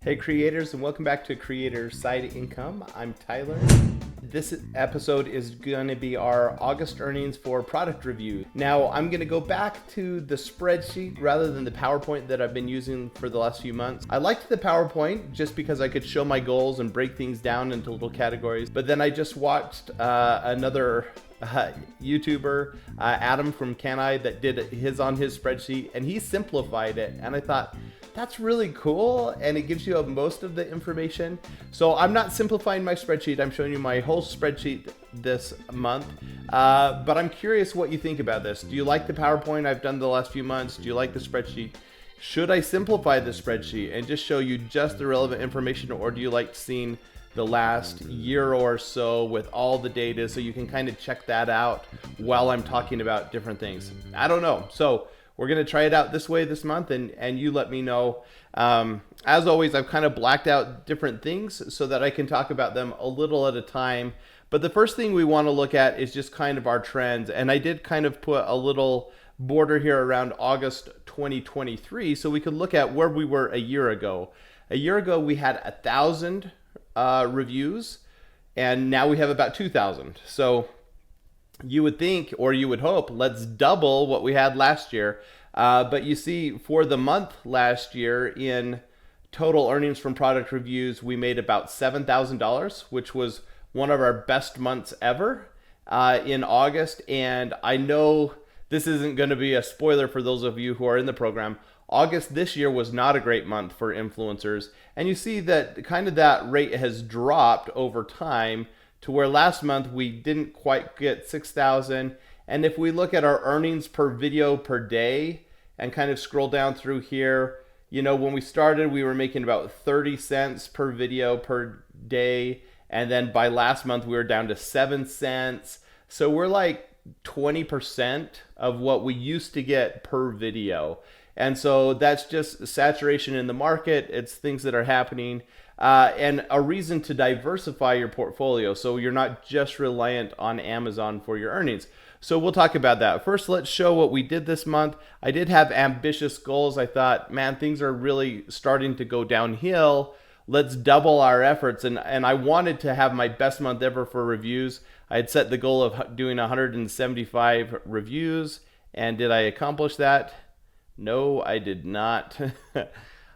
Hey creators, and welcome back to Creator Side Income. I'm Tyler. This episode is going to be our August earnings for product review. Now I'm going to go back to the spreadsheet rather than the PowerPoint that I've been using for the last few months. I liked the PowerPoint just because I could show my goals and break things down into little categories, but then I just watched another YouTuber, Adam from Canai, that did his on his spreadsheet, and he simplified it, and I thought, that's really cool, and it gives you most of the information. So I'm not simplifying my spreadsheet. I'm showing you my whole spreadsheet this month, but I'm curious what you think about this. Do you like the PowerPoint I've done the last few months? Do you like the spreadsheet? Should I simplify the spreadsheet and just show you just the relevant information, or do you like seeing the last year or so with all the data so you can kind of check that out while I'm talking about different things? I don't know. So we're going to try it out this way this month, and you let me know. As always, I've kind of blacked out different things so that I can talk about them a little at a time. But the first thing we want to look at is just kind of our trends. And I did kind of put a little border here around August 2023 so we could look at where we were a year ago. A year ago, we had 1,000 reviews, and now we have about 2,000. So you would think, or you would hope, let's double what we had last year. But you see, for the month last year, in total earnings from product reviews, we made about $7,000, which was one of our best months ever in August. And I know this isn't going to be a spoiler for those of you who are in the program. August this year was not a great month for influencers. And you see that kind of that rate has dropped over time, to where last month we didn't quite get 6,000. And if we look at our earnings per video per day and kind of scroll down through here, you know, when we started, we were making about 30 cents per video per day. And then by last month, we were down to 7 cents. So we're like 20% of what we used to get per video. And so that's just saturation in the market. It's things that are happening. And a reason to diversify your portfolio so you're not just reliant on Amazon for your earnings. So we'll talk about that. First, let's show what we did this month. I did have ambitious goals. I thought, man, things are really starting to go downhill. Let's double our efforts. And I wanted to have my best month ever for reviews. I had set the goal of doing 175 reviews. And did I accomplish that? No, I did not.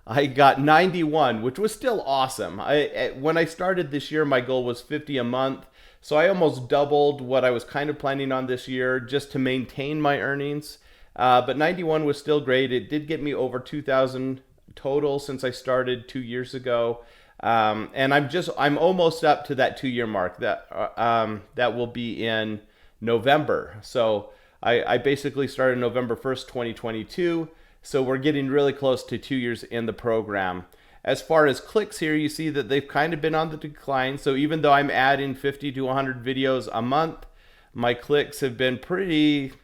I got 91, which was still awesome. When I started this year, my goal was 50 a month. So I almost doubled what I was kind of planning on this year just to maintain my earnings. But 91 was still great. It did get me over 2,000 total since I started 2 years ago. And I'm almost up to that 2-year mark that will be in November. So I basically started November 1st, 2022. So we're getting really close to 2 years in the program. As far as clicks here, you see that they've kind of been on the decline. So even though I'm adding 50 to 100 videos a month, my clicks have been pretty,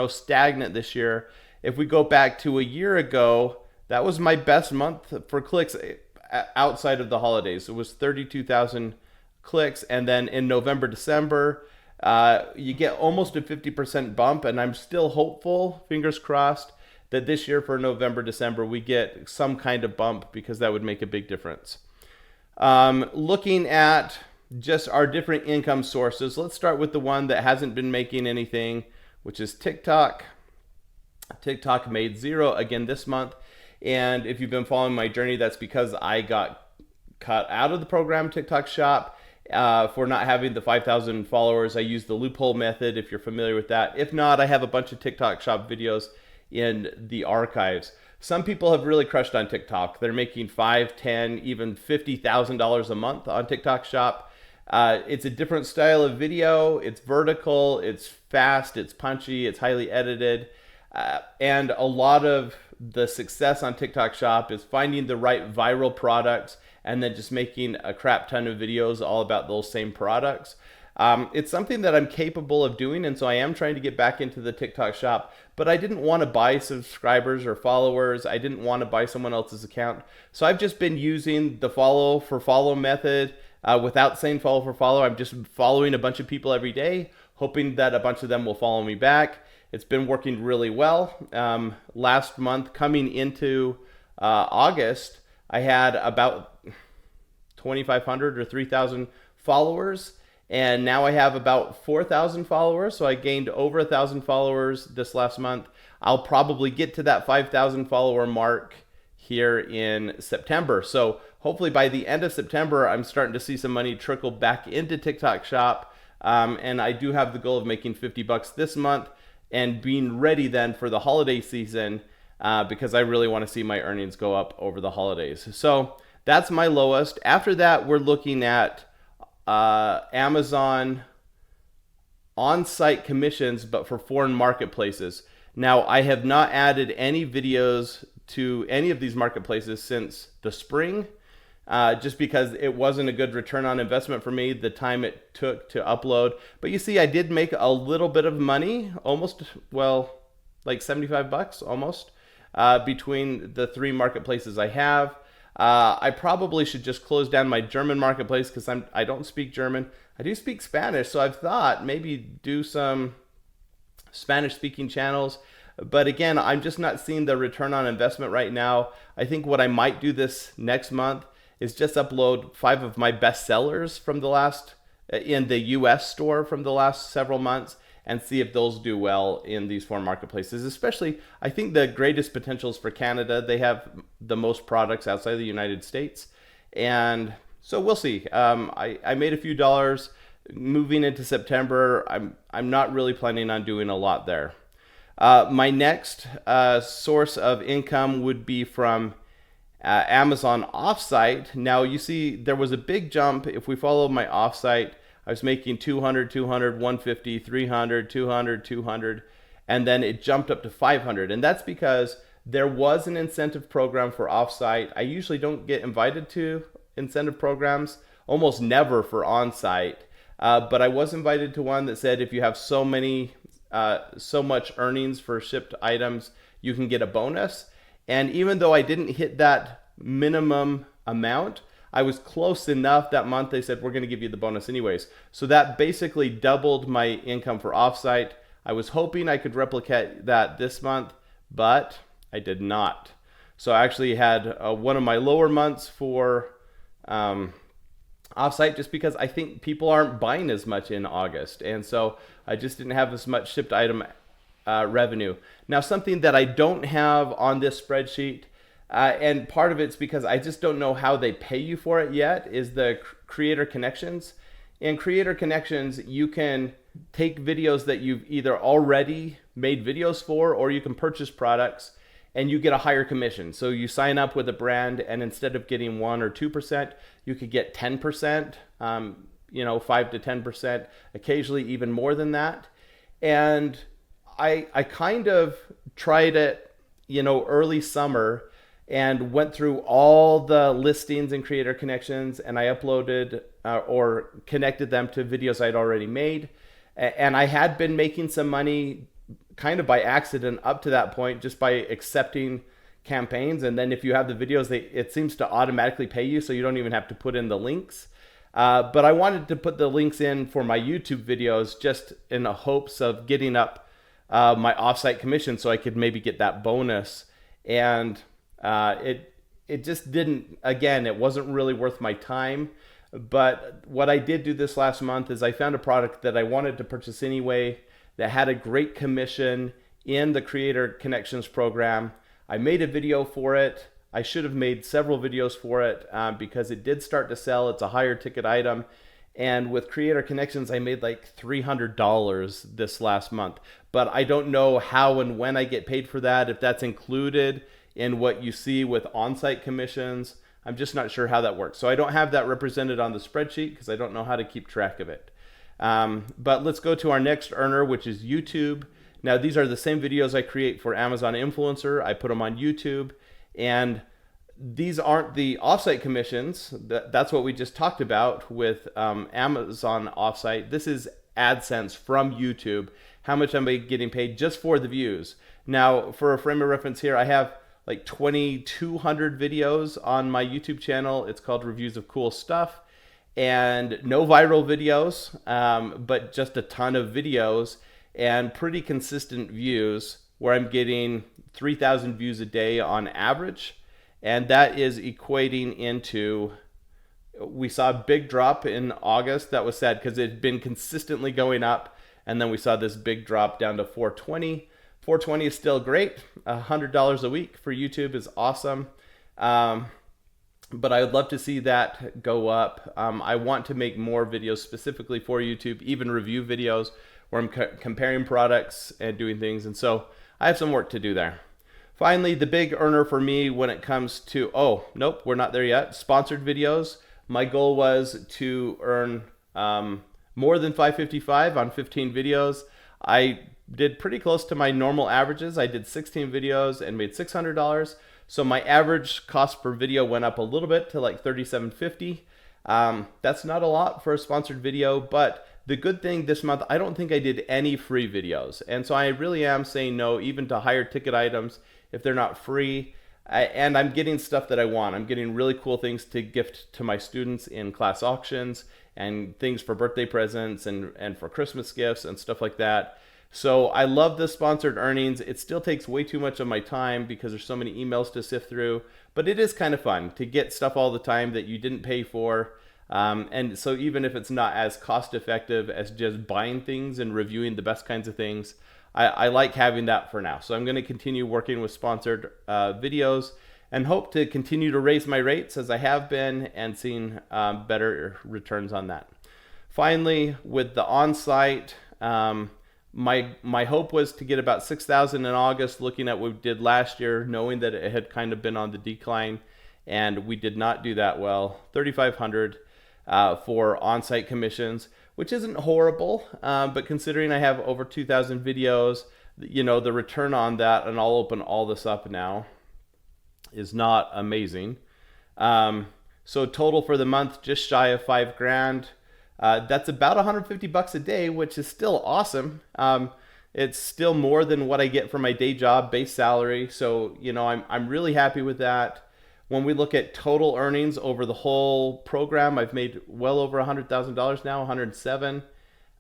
stagnant this year. If we go back to a year ago, that was my best month for clicks outside of the holidays. It was 32,000 clicks. And then in November, December, you get almost a 50% bump. And I'm still hopeful, fingers crossed, that this year for November, December, we get some kind of bump, because that would make a big difference. Looking at just our different income sources, let's start with the one that hasn't been making anything, which is TikTok. TikTok made 0 again this month. And if you've been following my journey, that's because I got cut out of the program TikTok Shop for not having the 5,000 followers. I used the loophole method, if you're familiar with that. If not, I have a bunch of TikTok Shop videos in the archives. Some people have really crushed on TikTok. They're making $5, $10, even $50,000 a month on TikTok Shop. It's a different style of video. It's vertical, it's fast, it's punchy, it's highly edited. And a lot of the success on TikTok Shop is finding the right viral products and then just making a crap ton of videos all about those same products. It's something that I'm capable of doing, and so I am trying to get back into the TikTok Shop, but I didn't want to buy subscribers or followers. I didn't want to buy someone else's account. So I've just been using the follow for follow method without saying follow for follow. I'm just following a bunch of people every day, hoping that a bunch of them will follow me back. It's been working really well. Last month, coming into August, I had about 2,500 or 3,000 followers, and now I have about 4,000 followers. So I gained over 1,000 followers this last month. I'll probably get to that 5,000 follower mark here in September. So hopefully by the end of September, I'm starting to see some money trickle back into TikTok Shop. And I do have the goal of making 50 bucks this month and being ready then for the holiday season, because I really want to see my earnings go up over the holidays. So that's my lowest. After that, we're looking at Amazon on-site commissions, but for foreign marketplaces. Now, I have not added any videos to any of these marketplaces since the spring, just because it wasn't a good return on investment for me, the time it took to upload. But you see, I did make a little bit of money, almost, well, like 75 bucks almost, between the three marketplaces I have. I probably should just close down my German marketplace because I don't speak German. I do speak Spanish, so I've thought maybe do some Spanish speaking channels. But again, I'm just not seeing the return on investment right now. I think what I might do this next month is just upload 5 of my best sellers from the last, in the US store from the last several months, and see if those do well in these foreign marketplaces. Especially, I think the greatest potential is for Canada. They have the most products outside of the United States. And so we'll see. I made a few dollars moving into September. I'm not really planning on doing a lot there. My next source of income would be from Amazon offsite. Now you see there was a big jump. If we follow my offsite, I was making 200, 200, 150, 300, 200, 200, and then it jumped up to 500. And that's because there was an incentive program for offsite. I usually don't get invited to incentive programs, almost never for onsite. But I was invited to one that said if you have so much earnings for shipped items, you can get a bonus. And even though I didn't hit that minimum amount, I was close enough that month. They said, we're going to give you the bonus anyways. So that basically doubled my income for offsite. I was hoping I could replicate that this month, but I did not. So I actually had one of my lower months for offsite, just because I think people aren't buying as much in August. And so I just didn't have as much shipped item revenue. Now, something that I don't have on this spreadsheet, and part of it's because I just don't know how they pay you for it yet, is the creator connections. In creator connections, you can take videos that you've either already made videos for, or you can purchase products and you get a higher commission. So you sign up with a brand, and instead of getting 1 or 2%, you could get 10%, 5 to 10%, occasionally even more than that. And I kind of tried it, early summer, and went through all the listings and creator connections, and I uploaded or connected them to videos I'd already made. And I had been making some money kind of by accident up to that point, just by accepting campaigns. And then if you have the videos, it seems to automatically pay you, so you don't even have to put in the links. But I wanted to put the links in for my YouTube videos, just in the hopes of getting up my offsite commission so I could maybe get that bonus. And it just didn't, again, it wasn't really worth my time. But what I did do this last month is I found a product that I wanted to purchase anyway, that had a great commission in the Creator Connections program. I made a video for it. I should have made several videos for it because it did start to sell. It's a higher ticket item. And with Creator Connections, I made like $300 this last month. But I don't know how and when I get paid for that, if that's included in what you see with on-site commissions. I'm just not sure how that works. So I don't have that represented on the spreadsheet because I don't know how to keep track of it. But let's go to our next earner, which is YouTube. Now, these are the same videos I create for Amazon Influencer. I put them on YouTube, and these aren't the offsite commissions. That's what we just talked about with Amazon offsite. This is AdSense from YouTube. How much am I getting paid just for the views? Now, for a frame of reference here, I have like 2,200 videos on my YouTube channel. It's called Reviews of Cool Stuff. And no viral videos, but just a ton of videos and pretty consistent views, where I'm getting 3,000 views a day on average. and that is equating into, we saw a big drop in August. That was sad because it had been consistently going up, and then we saw this big drop down to 420. 420 is still great. $100 a week for YouTube is awesome. But I would love to see that go up. I want to make more videos specifically for YouTube, even review videos where I'm comparing products and doing things. And so I have some work to do there. Finally, the big earner for me when it comes to, oh, nope, we're not there yet. Sponsored videos. My goal was to earn more than $555 on 15 videos. I did pretty close to my normal averages. I did 16 videos and made $600. So my average cost per video went up a little bit to like $37.50. That's not a lot for a sponsored video, but the good thing this month, I don't think I did any free videos. And so I really am saying no, even to higher ticket items, if they're not free. And I'm getting stuff that I want. I'm getting really cool things to gift to my students in class auctions and things for birthday presents and for Christmas gifts and stuff like that. So I love the sponsored earnings. It still takes way too much of my time because there's so many emails to sift through, but it is kind of fun to get stuff all the time that you didn't pay for. And so even if it's not as cost effective as just buying things and reviewing the best kinds of things, I like having that for now. So I'm going to continue working with sponsored videos and hope to continue to raise my rates as I have been and seeing better returns on that. Finally, with the on-site, my hope was to get about 6,000 in August, looking at what we did last year, knowing that it had kind of been on the decline, and we did not do that well. 3,500 for on-site commissions, which isn't horrible, but considering I have over 2,000 videos, you know, the return on that, and I'll open all this up now, is not amazing. So total for the month, just shy of $5,000. That's about $150 a day, which is still awesome. It's still more than what I get from my day job base salary. So, you know, I'm really happy with that. When we look at total earnings over the whole program, I've made well over $100,000 now, 107.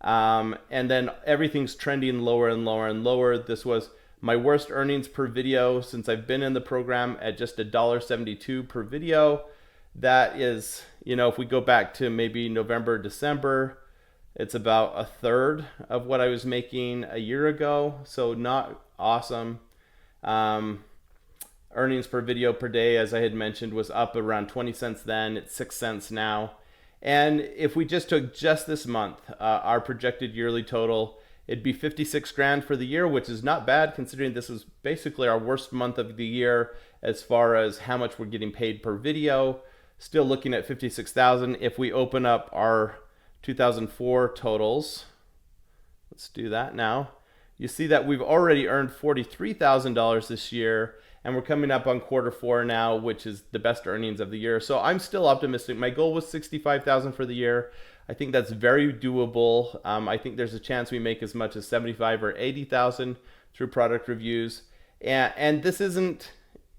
And then everything's trending lower and lower and lower. This was my worst earnings per video since I've been in the program at just $1.72 per video. That is, you know, if we go back to maybe November, December, it's about a third of what I was making a year ago. So not awesome. Earnings per video per day, as I had mentioned, was up around 20 cents then. It's 6 cents now. And if we just took just this month, our projected yearly total, it'd be 56 grand for the year, which is not bad considering this was basically our worst month of the year as far as how much we're getting paid per video. Still looking at 56,000. If we open up our 2004 totals, let's do that now. You see that we've already earned $43,000 this year, and we're coming up on Q4 now, which is the best earnings of the year. So I'm still optimistic. My goal was 65,000 for the year. I think that's very doable. I think there's a chance we make as much as 75 or 80,000 through product reviews. And this isn't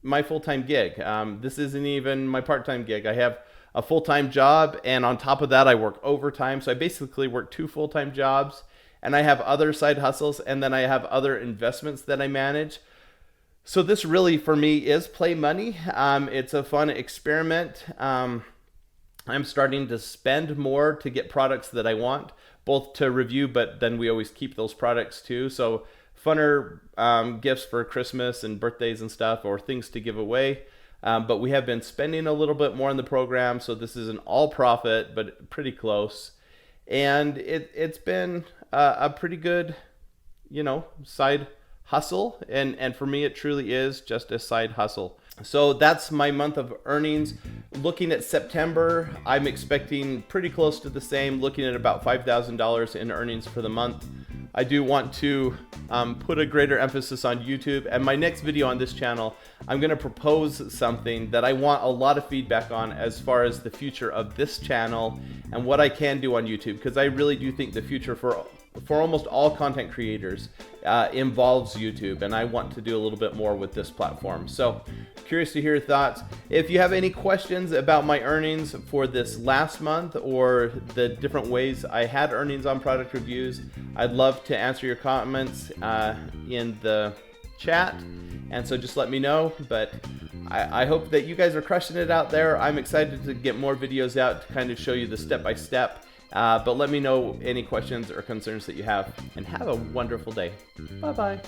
my full-time gig. This isn't even my part-time gig. I have a full-time job, and on top of that, I work overtime. So I basically work 2 full-time jobs, and I have other side hustles, and then I have other investments that I manage. So this really, for me, is play money. It's a fun experiment. I'm starting to spend more to get products that I want, both to review, but then we always keep those products too. So funner gifts for Christmas and birthdays and stuff, or things to give away. But we have been spending a little bit more in the program, so this is an all profit, but pretty close. And it's been a pretty good, you know, side hustle, and for me it truly is just a side hustle. So that's my month of earnings. Looking at September, I'm expecting pretty close to the same, looking at about $5,000 in earnings for the month. I do want to put a greater emphasis on YouTube, and my next video on this channel, I'm going to propose something that I want a lot of feedback on as far as the future of this channel and what I can do on YouTube, because I really do think the future for almost all content creators involves YouTube, and I want to do a little bit more with this platform. So curious to hear your thoughts. If you have any questions about my earnings for this last month or the different ways I had earnings on product reviews, I'd love to answer your comments in the chat. And so just let me know. But I hope that you guys are crushing it out there. I'm excited to get more videos out to kind of show you the step-by-step. But let me know any questions or concerns that you have. And have a wonderful day. Bye-bye.